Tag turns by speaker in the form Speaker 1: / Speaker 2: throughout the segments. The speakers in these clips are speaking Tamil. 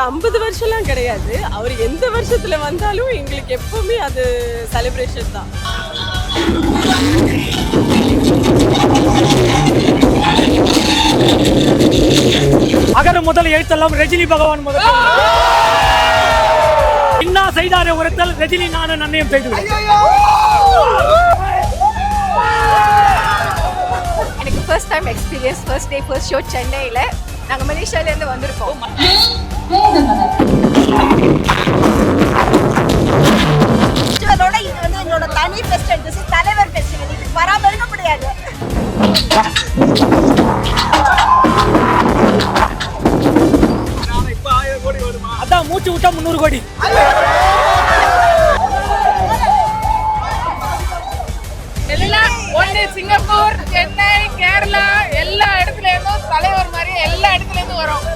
Speaker 1: 50 வருஷம்லாம் கிடையாது. அவர் எந்த வருஷத்துல வந்தாலும் எங்களுக்கு எப்பவுமே அது செலிப்ரேஷன் தான்.
Speaker 2: அகர முதல் எழுத்தெல்லாம் ரஜினி பகவான் முதல் இன்னா செய்தாரே உரைத்தல் ரஜினி நானும் நன்னையும் செய்து
Speaker 3: எனக்கு first time experience, first day first show சென்னையில். நாங்கள் மலேசியாவிலேருந்து வந்திருக்கோம்.
Speaker 4: ஃபெஸ்டிவலோட இது வந்து எங்களோட தனி ஃபெஸ்டிவல். திஸ் இஸ் தலைவர் ஃபெஸ்டிவல். இது வராம இருக்க முடியாது.
Speaker 2: அதான் மூச்சு விட்டா 300 கோடி.
Speaker 5: எல்லாம் ஒன்று சிங்கப்பூர், சென்னை, கேரளா எல்லா இடத்துல இருந்தும் தலைவர் மாதிரி எல்லா இடத்துல இருந்தும் வரும்.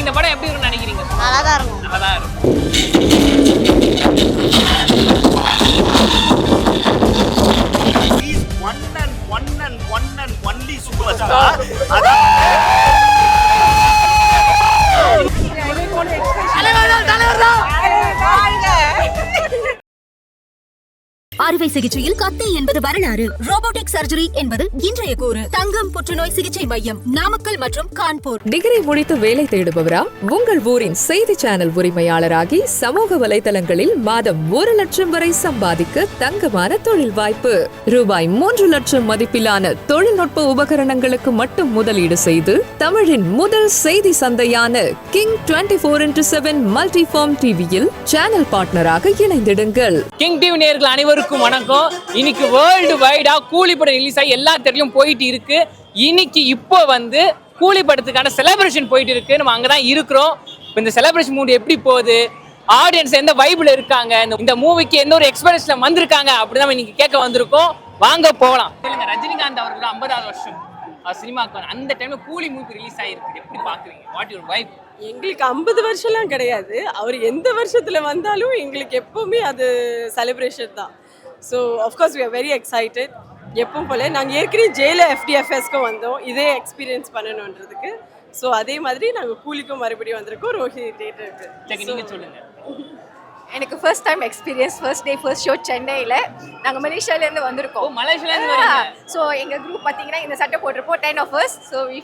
Speaker 5: இந்த படம் எப்படி இருக்குன்னு நினைக்கிறீங்க?
Speaker 4: நல்லாதான் இருக்கும்.
Speaker 5: நல்லாதான் இருக்கும்.
Speaker 6: Only super star.
Speaker 7: அறுவை சிகிச்சையில் கத்தி என்பது வரலாறு, ரோபோட்டிக் சர்ஜரி என்பது இன்றைய கூறு. தங்கம் புற்றுநோய் சிகிச்சை மையம், நாமக்கல் மற்றும் கான்பூர்.
Speaker 8: டிகிரி முடித்து வேலை தேடுபவரா? உங்கள் ஊரின் செய்தி சேனல் உரிமையாளராகி சமூக வலைதளங்களில் மாதம் 1 லட்சம் வரை சம்பாதிக்க தங்கமான தொழில் வாய்ப்பு. ரூபாய் 3 லட்சம் மதிப்பிலான தொழில்நுட்ப உபகரணங்களுக்கு மட்டும் முதலீடு செய்து தமிழின் முதல் செய்தி சந்தையான கிங் 24x7 மல்டிஃபார்ம் டிவியில் சேனல் பார்ட்னராக இணைந்திடுங்கள்.
Speaker 5: கிங் டிவி நேயர்கள் அனைவருக்கும் வணக்கம். இன்னைக்கு வேர்ல்டு வைடா கூலி படம் ரிலீஸ் ஆகி எல்லா தேட்டர்லயும் போயிட்டு இருக்கு. இன்னைக்கு இப்போ வந்து கூலி படத்துக்கான செலிப்ரேஷன் போயிட்டு இருக்கு. நம்ம அங்கதான் இருக்கிறோம். இந்த செலிப்ரேஷன் மூட் எப்படி போகுது, ஆடியன்ஸ் எந்த வைப்ல இருக்காங்க, இந்த மூவிக்கு எந்த ஒரு எக்ஸ்பீரியன்ஸ்ல வந்திருக்காங்க அப்படிதான் இன்னைக்கு கேட்க வந்திருக்கோம். வாங்க போகலாம். ரஜினிகாந்த் அவர்கள் 50வது வருஷம் சினிமாக்கு அந்த டைம்ல கூலி மூவி ரிலீஸ் ஆயிருக்கு. எப்படி பாக்குறீங்க? What your vibe?
Speaker 1: எங்களுக்கு 50 வருஷம்லாம் கிடையாது. அவர் எந்த வருஷத்துல வந்தாலும் எங்களுக்கு எப்பவுமே அது செலிப்ரேஷன் தான். So of course we are very excited. எப்பவும் போல நாங்கள் ஏற்கனவே ஜெயில FDFSக்கும் வந்தோம் இதே எக்ஸ்பீரியன்ஸ் பண்ணணுன்றதுக்கு. ஸோ அதே மாதிரி நாங்கள் கூலிக்கும் மறுபடியும் வந்திருக்கோம் ரோஹிணி தேட்டருக்கு.
Speaker 5: நீங்க சொல்லுங்க.
Speaker 3: எனக்கு first time experience, first day first show சென்னையில். நாங்கள் மலேசியாவிலேருந்து வந்திருக்கோம்.
Speaker 5: மலேசியாவிலேருந்து.
Speaker 3: ஸோ எங்கள் குரூப் பார்த்தீங்கன்னா இந்த சட்டை போட்டிருப்போம் 10 of us. So we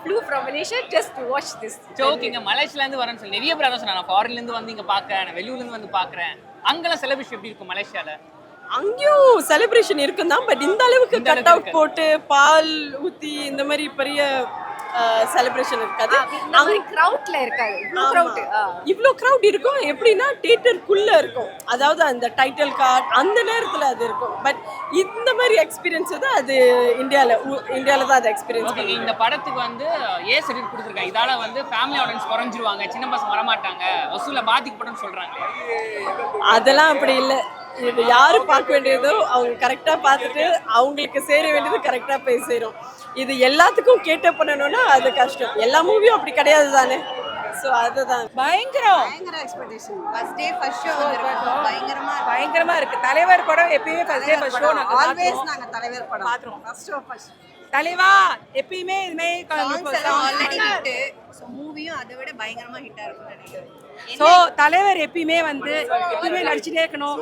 Speaker 3: flew from Malaysia just to watch this.
Speaker 5: ஓகேங்க. மலேசியாவிலேருந்து வரேன்னு சொல்லி நிறைய பேர் அதான் சொன்னாங்க. நான் ஃபாரின்லேருந்து வந்து இங்கே பார்க்குறேன், நான் வெளியூர்லேருந்து வந்து பார்க்குறேன். அங்கெல்லாம் செலிப்ரேஷன் எப்படி இருக்கும் மலேசியாவில்?
Speaker 1: அங்கேயும் செலிப்ரேஷன் இருக்கும் தான். பட் இந்த அளவுக்கு கட் அவுட் போட்டு பால் ஊற்றி இந்த மாதிரி பெரிய செலிப்ரேஷன் இருக்காது.
Speaker 3: கிரவுட்ல இருக்காது.
Speaker 1: இவ்வளோ கிரவுட் இருக்கும். எப்படின்னா தியேட்டருக்குள்ள இருக்கும். அதாவது அந்த டைட்டில் கார்டு அந்த நேரத்தில் அது இருக்கும். பட் இந்த மாதிரி எக்ஸ்பீரியன்ஸ் வந்து அது இந்தியாவில் தான் அது எக்ஸ்பீரியன்ஸ்.
Speaker 5: இந்த படத்துக்கு வந்து ஏ சர்டிஃபிகேட் கொடுத்துருக்காங்க. இதால வந்து ஃபேமிலி ஆடியன்ஸ் குறைஞ்சிருவாங்க, சின்ன பசங்க வரமாட்டாங்க, வசூல பாதிக்கப்படும் சொல்றாங்க. அதெல்லாம்
Speaker 1: அப்படி இல்லை. இது யாரு பார்க்க வேண்டியதோ அவங்க கரெக்டா பார்த்துட்டு அவங்களுக்கு சேர வேண்டியது கரெக்டா போய் சேரும். இது எல்லாத்துக்கும் கேட்ட பண்ணணும்னா அது கஷ்டம். எல்லா மூவியும் அப்படி கிடையாது தானே. ஸோ அதுதான்
Speaker 4: பயங்கர expectation. First day first show
Speaker 5: பயங்கரமா இருக்கு. தலைவர் படம் எப்பயுமே first day first show
Speaker 4: always நாங்க தலைவர் படம் பாத்துறோம். ஃபர்ஸ்ட் ஷோ ஃபர்ஸ்ட்
Speaker 5: தலைவா எப்பயுமே இதுமே
Speaker 4: ஆல்ரெடி ஹிட். ஸோ மூவியும் அதை விட பயங்கரமா ஹிட்டா இருக்கும்னு நினைக்கிறேன்.
Speaker 5: ஸோ தலைவர் எப்பயுமே வந்து எப்பயுமே நடிச்சுட்டே இருக்கணும்.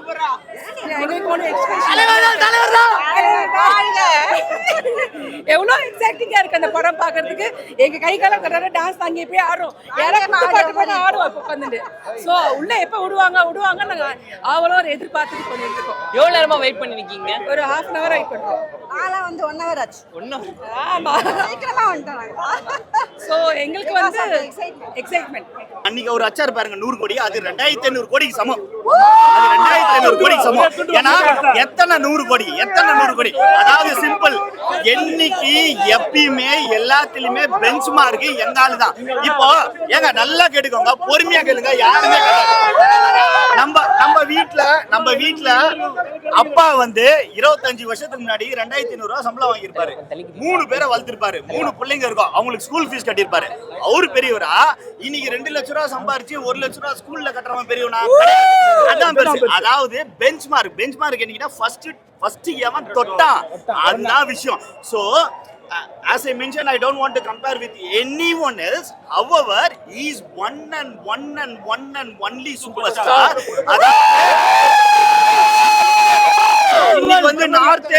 Speaker 5: எவ்வளோ எக்ஸைட்டிங்கா இருக்கு அந்த படம் பார்க்கறதுக்கு. எங்க கை காலம் கட்டார டான்ஸ் தாங்கி போய் ஆடுறோம். யாராவது பாட்டு ஆடுவோம் உட்காந்துட்டு. ஸோ உள்ள எப்போ விடுவாங்க நாங்க அவ்வளோ எதிர்பார்த்துட்டு பண்ணிட்டு இருக்கோம். எவ்வளோ நேரமா வெயிட் பண்ணி நிக்கீங்க? ஒரு 1/2 hour வெயிட் பண்றோம்.
Speaker 4: ஆளா வந்து 1 hour ஆச்சு.
Speaker 5: 1 hour.
Speaker 4: ஆமா, சீக்கிரமா வந்துட்டாங்க.
Speaker 5: ஸோ எங்களுக்கு வந்து எக்ஸைட்மெண்ட்.
Speaker 6: அன்னைக்கு ஒரு அச்சார் பாருங்க 100 கோடி. அது 2500 கோடிக்கு சமம். அது 2500 கோடிக்கு சமம். ஏன்னா எத்தனை 100 கோடி. அதாவது சிம்பிள். என்னைக்கு எப்பயுமே எல்லாத்துலயுமே பெஞ்ச் மார்க் எங்க ஆளு தான். இப்போ ஏங்க நல்லா கேட்டுக்கோங்க, பொறுமையா கேளுங்க. யாருமே நம்ம வீட்டுல அப்பா வந்து 25 வருஷத்துக்கு முன்னாடி 2500 ரூபாய் சம்பளம் வாங்கியிருப்பாரு. 3 பேரை வளர்த்திருப்பாரு. 3 பிள்ளைங்க இருக்கும். அவங்களுக்கு ஸ்கூல் ஃபீஸ் கட்டியிருப்பாரு. அவரு பெரியவரா? இன்னைக்கு 2 லட்சம் ரூபாய் சம்பாரிச்சு 1 லட்சம் ரூபாய் ஸ்கூல்ல கட்டுறவன் பெரியவனா? அதான் பெருசு. அதாவது பெஞ்ச் மார்க் என்னன்னா ஃபர்ஸ்ட் எவன் தொட்டான் அதுதான் விஷயம். So as I mentioned, I don't want to compare with anyone else. However, he is one and only superstar. இன்னைக்கு வந்து நார்த்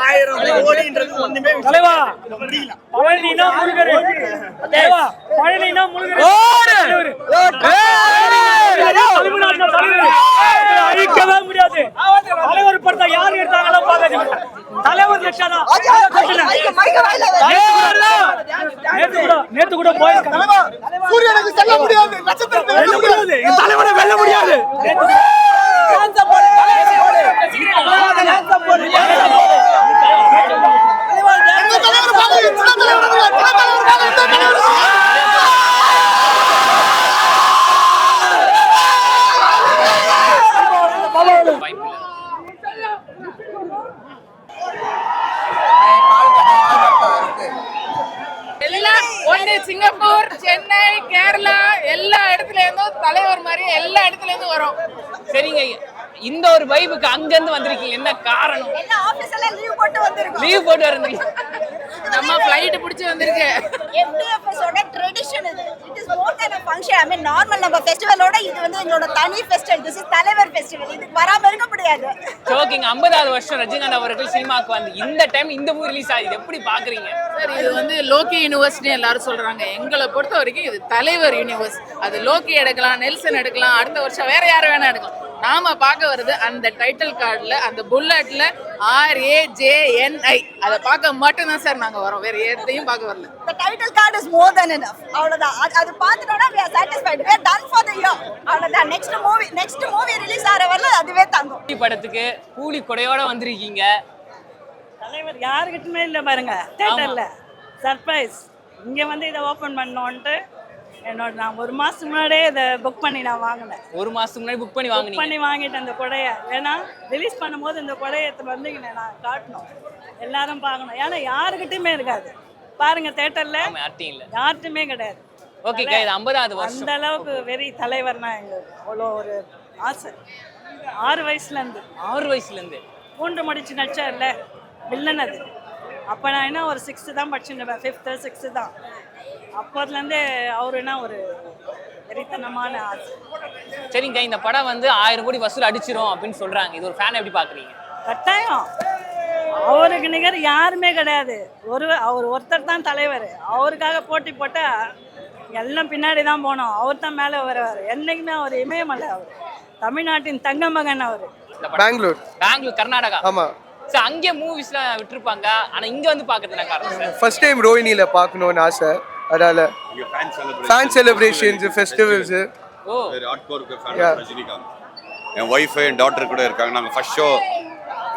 Speaker 6: ஆயிரம் கோடின்றது ஒண்ணுமே
Speaker 2: தலைவா
Speaker 6: முடியல.
Speaker 2: பழனினா முருகர் தலைவா பழனினா முருகர் அழிக்கவே முடியாது. தலைவர் படத்தை யார் எடுத்தாங்களோ பார்க்காதீங்க. தலைவர் நேத்து கூட போயிருக்காங்க.
Speaker 6: சூரியனுக்கு செல்ல முடியாது, நட்சத்திரத்தை வெல்ல முடியாது,
Speaker 2: தலைவரை வெல்ல முடியாது.
Speaker 9: சிங்கப்பூர், சென்னை, கேரளா எல்லா இடத்துல இருந்தும் தலைவர் மாதிரி எல்லா இடத்துல இருந்தும் வரும்.
Speaker 5: சரிங்க, இந்த ஒரு வைபுக்கு அங்க இருந்து வந்திருக்கீங்க, என்ன காரணம்?
Speaker 4: எல்லா ஆபீஸ் எல்லாம் லீவ் போட்டு வந்திருக்கோம்.
Speaker 5: லீவ் போட்டு வரீங்க?
Speaker 9: நம்ம ஃளைட் பிடிச்சு வந்திருக்கு.
Speaker 4: FDFS ஓட ட்ரெடிஷன் இது. It is more then a function. I mean normal நம்ம ஃபெஸ்டிவலோட இது வந்து எங்களோட தனி ஃபெஸ்டிவல். திஸ் இஸ் தலைவர் ஃபெஸ்டிவல். இதுக்கு வராம இருக்க முடியாது.
Speaker 5: ஜோக்கிங் 50வது வருஷம் ரஜினிகாந்த் அவர்கள் சினிமாக்கு வந்து இந்த டைம் இந்த மூவி ரிலீஸ் ஆகுது, எப்படி பாக்குறீங்க?
Speaker 9: சார், இது வந்து லோக்கி யூனிவர்ஸ்னு எல்லாரும் சொல்றாங்க. எங்களை பொறுத்த வரைக்கும் இது தலைவர் யூனிவர்ஸ். அது லோக்கி எடுக்கலாம், நெல்சன் எடுக்கலாம், அடுத்த வருஷம் வேற யாரை வேணா எடுக்கலாம். நாம பார்க்க வருது அந்த டைட்டில் கார்டுல அந்த புல்லட்ல RAJNI அதை பார்க்க மட்டும் தான் சார் நாங்க வரோம். வேற எதையும் பார்க்க வரல.
Speaker 4: The title card is more than enough. அவ்வளவுதான். அது பார்த்துட்டோம்னா we are satisfied. We are done for the year. அவ்வளவுதான். next movie ரிலீஸ் ஆற வரல அதுவே தங்கும்.
Speaker 5: படத்துக்கு கூலி கொடையோட வந்திருக்கீங்க.
Speaker 10: தலைவர் யாருக்கிட்டுமே இல்லை பாருங்க தியேட்டர்ல. சர்ப்ரைஸ். இங்க வந்து இதை ஓபன் பண்ணோன்ட்டு நான் 1 மாசத்துக்கு முன்னாடியே இதை புக் பண்ணி நான் வாங்கினேன்.
Speaker 5: 1 மாசத்துக்கு முன்னாடி புக் பண்ணி
Speaker 10: வாங்கிட்டேன் அந்த கொடையை. ஏன்னா ரிலீஸ் பண்ணும்போது இந்த கொடையை வந்து நான் காட்டணும், எல்லாரும் பார்க்கணும். ஏன்னா யாருக்கிட்டையுமே இருக்காது பாருங்க தியேட்டர்ல, யார்ட்டுமே கிடையாது.
Speaker 5: ஓகே, இது 50வது வருஷம்.
Speaker 10: அந்த அளவுக்கு வெறி தலைவர்னா எங்களுக்கு அவ்வளோ ஒரு ஆசை. 6 வயசுல இருந்து மூன்று முடிச்சு நடிச்சார்ல வில்லன். அது அப்போ நான் என்ன ஒரு 6th தான் படிச்சுருந்தேன், 5th 6th தான். அப்போதுலேருந்தே அவருன்னா ஒரு வெறித்தனமான ஆசை.
Speaker 5: சரிங்க, இந்த படம் வந்து 1000 கோடி வசூல் அடிச்சிரும் அப்படின்னு சொல்றாங்க. இது ஒரு ஃபேன் எப்படி பாக்குறீங்க?
Speaker 10: கட்டாயம். அவருக்கு நிகர் யாருமே கிடையாது. அவர் ஒருத்தர் தான் தலைவர். அவருக்காக போட்டி போட்டால் எல்லாம் பின்னாடி தான் போனோம். அவர் தான் மேலே வருவார். என்னைக்குமே அவர் இமயமலை. அவர் தமிழ்நாட்டின் தங்க மகன். அவர்
Speaker 11: பெங்களூர்,
Speaker 5: கர்நாடகா.
Speaker 11: ஆமா.
Speaker 5: சார், அங்கே மூவிஸ்லாம் விட்டுருப்பாங்க, ஆனால் இங்கே வந்து பார்க்கறது என்ன காரணம் சார்?
Speaker 11: ஃபர்ஸ்ட் டைம் ரோஹிணியில் பார்க்கணுன்னு ஆசை, அதனால fan celebrations, festivals.
Speaker 5: Oh,
Speaker 12: Rajinikanth என் ஒய்ஃப் என் டாட்டர் கூட இருக்காங்க. நாங்கள் ஃபர்ஸ்ட் ஷோ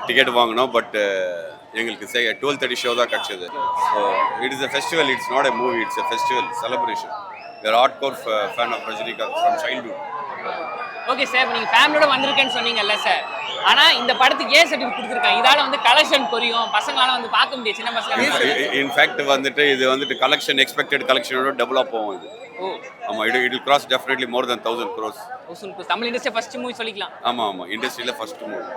Speaker 12: டிக்கெட் வாங்கினோம், பட் எங்களுக்கு 12:30 ஷோ தான் கிடச்சிது. So it is a festival, it's not a movie, it's a festival celebration. Where hardcore fan of Rajinikanth from childhood.
Speaker 5: Okay sir, நீங்கள் ஃபேமிலியோட வந்திருக்கேன்னு சொன்னீங்கல்ல சார், ஆனால் இந்த படத்துக்கு ஏன் சர்டிஃபிகேட் கொடுத்துருக்காங்க? இதால வந்து கலெக்ஷன் குறையும், பசங்களால வந்து பார்க்க முடியாது, சின்ன பசங்க.
Speaker 12: இன்ஃபேக்ட் வந்துட்டு இது வந்துட்டு கலெக்ஷன் எக்ஸ்பெக்டட் கலெக்ஷனோட டெவலப் ஆகும் இது.
Speaker 5: ஓ
Speaker 12: ஆமாம், it will cross definitely more then 1000 crores.
Speaker 5: Tamil industry first movie சொல்லிக்கலாம்.
Speaker 12: ஆமாம், இண்டஸ்ட்ரியில் ஃபர்ஸ்ட் மூவி.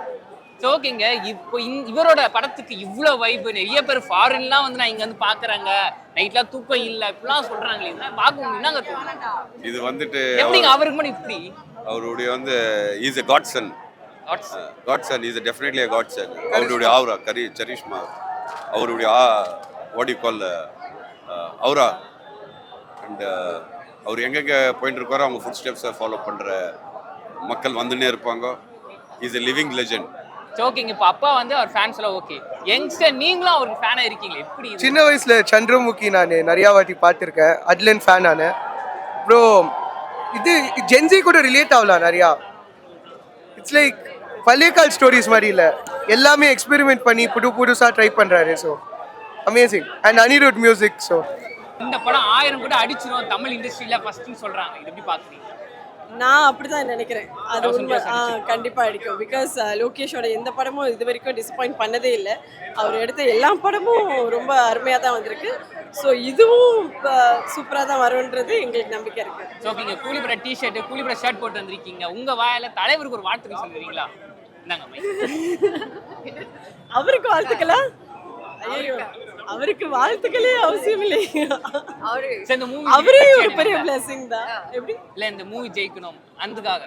Speaker 5: ஸோ ஓகேங்க, இப்போ இவரோட படத்துக்கு இவ்வளோ வைப்பு, நிறைய பேர் ஃபாரின்லாம் வந்து நான் இங்கே வந்து பார்க்குறாங்க, நைட்லாம் தூக்கம் இல்லை இப்படிலாம் சொல்கிறாங்களே, பார்க்க முடியும்னாங்க.
Speaker 12: இது வந்துட்டு
Speaker 5: எப்படிங்க அவருக்கு மட்டும் இப்படி?
Speaker 12: அவருடைய வந்து is a Godson. Godson is definitely எ காட்சன். அவருடைய ஆவ்ரா சரிஷ்மா, அவருடைய வாட் யூ கால் ஆவ்ரா. அண்ட் அவர் எங்கெங்கே போயிட்டு இருக்காரோ அவங்க ஃபுட் ஸ்டெப்ஸை ஃபாலோ பண்ணுற மக்கள் வந்துன்னே இருப்பாங்க. Is a living legend.
Speaker 5: ஓகேங்க, இப்போ அப்பா வந்து அவர் ஃபேன்ஸ் எல்லாம் ஓகே, யங்ஸ்டர் நீங்களும் அவருக்கு ஃபேனாக இருக்கீங்களா? எப்படி?
Speaker 11: சின்ன வயசுல சந்திரமுகி நான் நிறையா வாட்டி பார்த்துருக்கேன், அட்லன் ஃபேன் நான். ப்ரோ இது ஜென்சி கூட ரிலேட் ஆகலாம் நிறையா. இட்ஸ் லைக் பழைய கால் ஸ்டோரிஸ் மாதிரி இல்லை, எல்லாமே எக்ஸ்பெரிமெண்ட் பண்ணி புதுசாக ட்ரை பண்ணுறாரு. So amazing. And Anirudh music. So
Speaker 5: இந்த படம் 1000 கூட அடிச்சிரும் தமிழ் இண்டஸ்ட்ரியில் ஃபர்ஸ்ட்னு சொல்கிறாங்க, இது எப்படி பார்க்குறீங்க?
Speaker 1: நான் அப்படிதான் நினைக்கிறேன். அது உண்மை. கண்டிப்பாக அடிக்கும். பிகாஸ் லோகேஷோட எந்த படமும் இது வரைக்கும் டிசப்பாயிண்ட் பண்ணதே இல்லை. அவர் எடுத்த எல்லா படமும் ரொம்ப அருமையாக தான் வந்திருக்கு. ஸோ இதுவும் சூப்பராக தான் வரும்ன்றது எங்களுக்கு நம்பிக்கை இருக்கு.
Speaker 5: ஸோ ஓகேங்க, கூலிப்பட டிஷர்ட் கூலிப்பட ஷர்ட் போட்டு வந்திருக்கீங்க. உங்க வாயில தலைவருக்கு ஒரு வாழ்த்துக்கள் சொல்லுவீங்களா? இந்தாங்க mic.
Speaker 1: அவருக்கு வாழ்த்துக்களா? ஐயோ, அவருக்கு வாழ்த்துக்களே அவசியம் இல்லை.
Speaker 5: சரி, இந்த மூவி
Speaker 1: அவரே ஒரு பெரிய பிளஸிங் தான். எப்படி
Speaker 5: இல்ல இந்த மூவி ஜெயிக்கணும் அதுக்காக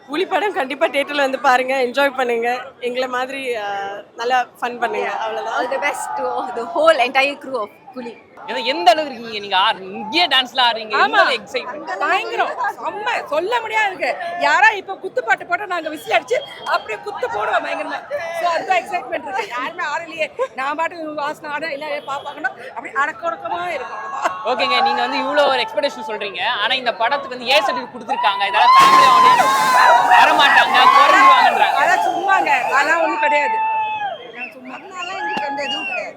Speaker 1: கூலி படம் கண்டிப்பா தியேட்டர்ல வந்து பாருங்க, என்ஜாய் பண்ணுங்க, எங்களை மாதிரி நல்லா ஃபன் பண்ணுங்க, அவ்வளவுதான்.
Speaker 3: All the best to the whole entire crew of Kuli.
Speaker 5: எந்த அளவுக்கு இருக்கீங்க நீங்க இங்கேயே டான்ஸ்ல ஆடுறீங்க? என்ன எக்ஸைட்மென்ட்
Speaker 10: பயங்கரம் செம்ம சொல்ல முடியாது இருக்கு. யாரா இப்ப குத்து பாட்டு போட்டா நாங்க விசில் அடிச்சு அப்படியே குத்து போடுவோம் பயங்கரமா. சோ அதுதான் எக்ஸைட்மெண்ட் இருக்கு. யாருமே ஆடலையே, நான் பாட்டு வாசனை ஆட இல்ல பாப்பாங்கன்னா அப்படி அடக்கொடக்கமா இருக்கும்.
Speaker 5: ஓகேங்க, நீங்க வந்து இவ்வளவு ஒரு எக்ஸ்பெக்டேஷன் சொல்றீங்க. ஆனா இந்த படத்துக்கு வந்து ஏ சர்டிஃபிகேட் கொடுத்திருக்காங்க. இதெல்லாம் ஃபேமிலி ஆடியன்ஸ் வர மாட்டாங்க, குறைஞ்சுவாங்கன்றாங்க.
Speaker 10: அதான் சும்மாங்க, அதெல்லாம் ஒண்ணும் கிடையாது. சும்மா எந்த இதுவும் கிடையாது.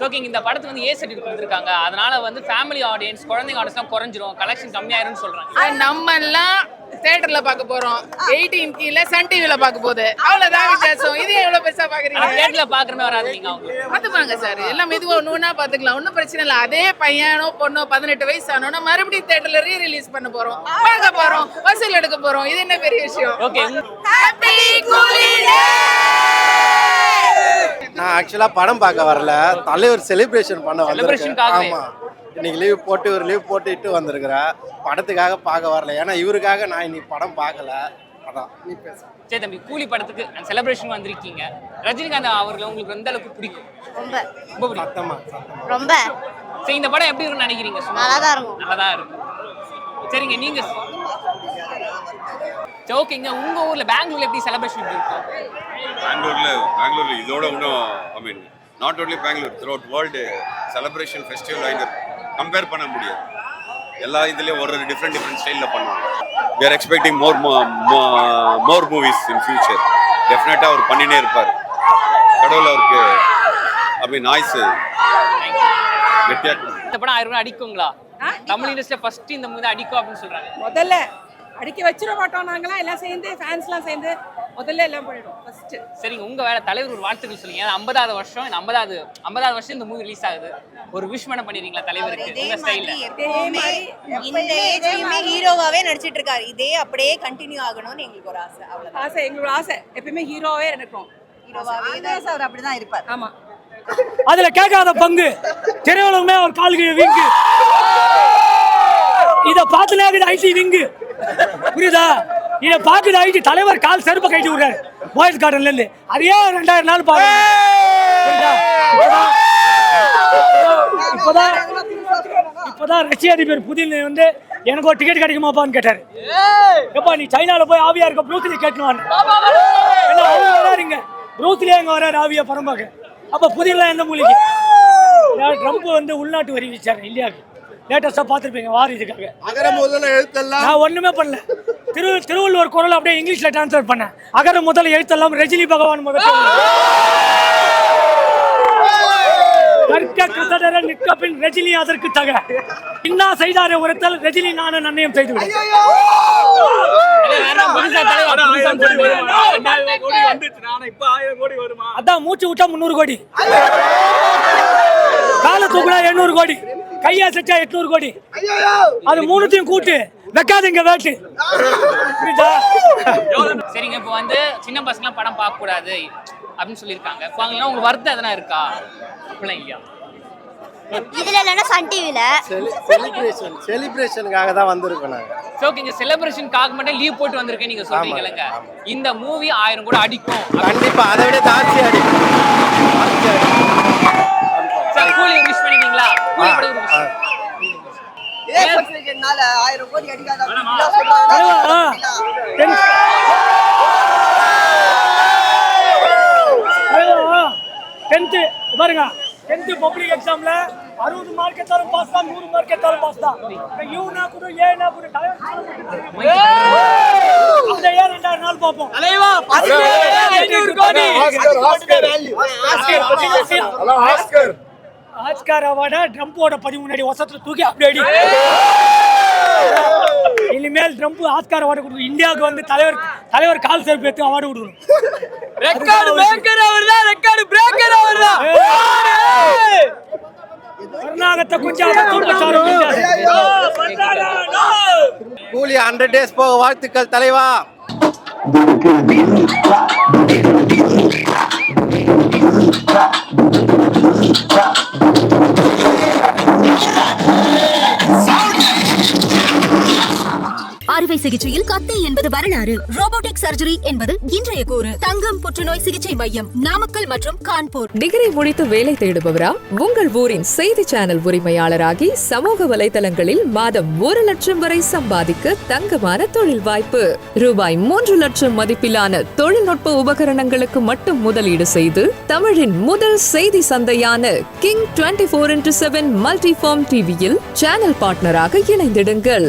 Speaker 5: ஓகேங்க, இந்த படத்துக்கு வந்து ஏ சர்டிஃபிகேட் கொடுத்திருக்காங்க. அதனால வந்து ஃபேமிலி ஆடியன்ஸ் குழந்தைங்க ஆடியன்ஸ்லாம் குறைஞ்சிரும், கலெக்ஷன் கம்மியாயிரும்னு சொல்றாங்க.
Speaker 9: நம்ம எல்லாம் தியேட்டர்ல பார்க்க போறோம், 18 கீழ சன் டிவில பார்க்க போகுது, அவ்வளவுதான் வித்தியாசம். இது எவ்வளவு பெருசா பாக்குறீங்க?
Speaker 5: தியேட்டர்ல பாக்குறமே வராது. நீங்க அவங்க
Speaker 9: பாத்துப்பாங்க சார், எல்லாம் மெதுவா ஒண்ணு பாத்துக்கலாம், ஒன்னும் பிரச்சனை இல்லை. அதே பையனோ பொண்ணோ 18 வயசு ஆனோன்னா மறுபடியும் தியேட்டர்ல ரிலீஸ் பண்ண போறோம், பார்க்க போறோம், வசூல் எடுக்க போறோம். இது என்ன பெரிய விஷயம்?
Speaker 5: ஓகே,
Speaker 9: ஹாப்பி கூலி டே.
Speaker 13: நான் ஆக்சுவலா படம் பார்க்க வரல, தலைவர் செலிப்ரேஷன் பண்ண வந்திருக்கேன். ஆமா, இன்னைக்கு லீவ் போட்டு ஒரு லீவ் போட்டுட்டு வந்திருக்கிறேன். படத்துக்காக பார்க்க வரல, ஏன்னா இவருக்காக நான் இன்னைக்கு படம் பார்க்கல. அதான் நீ பேச.
Speaker 5: சரி தம்பி, கூலி படத்துக்கு செலிப்ரேஷன் வந்திருக்கீங்க. ரஜினிகாந்த் அவர்கள் உங்களுக்கு எந்த அளவுக்கு பிடிக்கும்?
Speaker 3: ரொம்ப
Speaker 5: ரொம்ப பிடிக்கும்.
Speaker 13: சத்தமா
Speaker 3: ரொம்ப.
Speaker 5: சரி, இந்த படம் எப்படி இருக்கும்னு நினைக்கிறீங்க?
Speaker 3: நல்லா தான் இருக்கும்.
Speaker 5: நல்லா தான் இருக்கும். சரிங்க, நீங்க சரி ஓகேங்க, உங்க ஊர்ல பெங்களூர்ல எப்படி செலிப்ரேஷன் இருக்கும்?
Speaker 12: பெங்களூர்ல இதோட இன்னும் I mean not only Bangalore, throughout world celebration festival ஐங்க கம்பேர் பண்ண முடியாது. எல்லா இதுலேயும் ஒரு டிஃப்ரெண்ட் ஸ்டைலில் பண்ணுவாங்க. we are expecting more movies in future. டெஃபினட்டாக அவர் பண்ணினே இருப்பார். கடவுள் அவருக்கு அப்படி நாய்ஸ் கெட்டியாக.
Speaker 5: இந்த படம் 1000 அடிக்குங்களா? தமிழ் இண்டஸ்ட்ரியில ஃபர்ஸ்ட் இந்த மூவி அடிக்கும் அப்படின்னு சொல்றாங்க.
Speaker 10: முதல்ல அடிக்க வச்சிட மாட்டோம், நாங்களாம் எல்லாம் சேர்ந்து ஃபேன்ஸ்லாம் சேர்ந்து முதல்ல எல்லாம் பண்ணிடுவோம் ஃபர்ஸ்ட்.
Speaker 5: சரிங்க, உங்க வேலை தலைவர் ஒரு வாழ்த்துக்கள் சொல்லுங்க. 50வது வருஷம், 50வது வருஷம் இந்த மூவி ரிலீஸ் ஆகுது. ஒரு விஷ் பண்ண பண்ணிடுறீங்களா தலைவருக்கு உங்க ஸ்டைல்ல?
Speaker 4: இந்த ஏஜ்லயுமே ஹீரோவாவே நடிச்சிட்டு இருக்காரு. இதே அப்படியே கண்டினியூ ஆகணும்னு எங்களுக்கு ஒரு ஆசை. அவ்வளவுதான்
Speaker 10: ஆசை, எங்களோட ஆசை எப்பயுமே ஹீரோவே இருக்கணும்.
Speaker 4: ஹீரோவாவே தான் அவர் அப்படிதான் இருப்பார்.
Speaker 10: ஆமா,
Speaker 2: அதுல கேட்காத பங்கு திரையுலகமே அவர் கால்கீழ விங்கு. இத பார்த்துனே ஐடி விங்கு, புரியுதா? இதை பார்க்குது ஐடி தலைவர் கால் செருப்பை கட்டி விடுறாரு பாய்ஸ் கார்டன்ல இருந்து. அதையே 2000 நாள் பாருங்க. இப்பதான் ரஷ்ய அதிபர் புதின் வந்து எனக்கு ஒரு டிக்கெட் கிடைக்குமாப்பான்னு கேட்டாரு. எப்பா நீ சைனால போய் ஆவியா இருக்க ப்ரூஸ்லி கேட்டுவான்னு. வராருங்க ப்ரூஸ்லியே அங்க வராரு ஆவியா படம் பார்க்க. அப்ப புதின்லாம் எந்த மூலிகை? ட்ரம்ப் வந்து உள்நாட்டு வரி விதிச்சாரு இந்தியாவுக்கு. லேட்டஸ்டா பார்த்துருப்பீங்க வார இதுக்காக. நான் ஒண்ணுமே பண்ணல. திருவள்ளுவர் குரல் அப்படியே இங்கிலீஷ்ல டிரான்ஸ்லேட் பண்ணேன். அகர முதல்ல எழுத்தெல்லாம் ரஜினி பகவான் முதல் கற்க கசடர நிற்க பின் ரஜினி அதற்கு தக இன்னா செய்தாரே உரைத்தல் ரஜினி நானும் நன்னயம் செய்து விடு. அதான் மூச்சு விட்டா 300 கோடி, கால தூக்குனா 800 கோடி, கையா செச்சா 800 கோடி. அது மூணுத்தையும் கூட்டு வைக்காதீங்க வேட்டு.
Speaker 5: சரிங்க, இப்போ வந்து சின்ன பசங்களாம் படம் பார்க்க கூடாது அப்படின்னு சொல்லியிருக்காங்க. இப்போ அவங்களாம் உங்களுக்கு வருத்தம் எதனா இருக்கா? அப்படிலாம் இல்லையா?
Speaker 3: இதுல இல்லனா சன் டிவில
Speaker 13: செலிப்ரேஷனுக்காக தான் வந்திருக்கோம் நாங்க.
Speaker 5: ஓகேங்க, செலிப்ரேஷனுக்காக மட்டும் லீவ் போட்டு வந்திருக்கேன் நீங்க சொல்றீங்கலங்க. இந்த மூவி 1000 கூட அடிக்கும்
Speaker 13: கண்டிப்பா, அதை விட ஜாஸ்தி அடிக்கும்.
Speaker 5: கூலி விஷ் பண்ணிட்டீங்களா? கூலி படம் ஒரு விஷ்.
Speaker 4: 1000 கோடி அடிக்காத
Speaker 2: பாருங்க. 10th பப்ளிக் எக்ஸாம்ல 60 மார்க் எடுத்தாலும் பாஸ் தான், 100 மார்க் எடுத்தாலும் பாஸ் தான். யூனா கூட ஏனா கூட அந்த ஏ 2000 நாள் பாப்போம். தலைவா 500 கோடி ஆஸ்கார் அவார்டா ட்ரம்போட 13 வருஷத்துல தூக்கி அப்படியே அடி. இனிமேல் ட்ரம்ப் ஆஸ்கார் அவார்டு கொடுக்கும். இந்தியாவுக்கு வந்து தலைவர் கால் செருப்பு எடுத்து அவார்டு கொடுக்கணும். ரெக்கார்ட் பிரேக்கர் அவர்தான், ரெக்கார்ட் பிரேக்கர் அவர்தான். கர்நாடகத்தை கொஞ்சம் குடும்பத்தாரு
Speaker 13: கூலி 100 டேஸ் போக வாழ்த்துக்கள் தலைவா.
Speaker 7: அறுவை சிகிச்சையில் கத்தி என்பது வரலாறு, ரோபோட்டிக் சர்ஜரி என்பது இன்றைய கூறு. தங்கம் புற்றுநோய் சிகிச்சை மையம், நாமக்கல் மற்றும் கான்பூர்.
Speaker 8: டிகிரி முடித்து வேலை தேடுபவரா? உங்கள் ஊரின் செய்தி சேனல் உரிமையாளராகி சமூக வலைதளங்களில் மாதம் 1 லட்சம் வரை சம்பாதிக்க தங்கமான தொழில் வாய்ப்பு. ரூபாய் 3 லட்சம் மதிப்பிலான தொழில்நுட்ப உபகரணங்களுக்கு மட்டும் முதலீடு செய்து தமிழின் முதல் செய்தி சந்தையான கிங் 24x7 மல்டிஃபார்ம் டிவியில் சேனல் பார்ட்னராக இணைந்திடுங்கள்.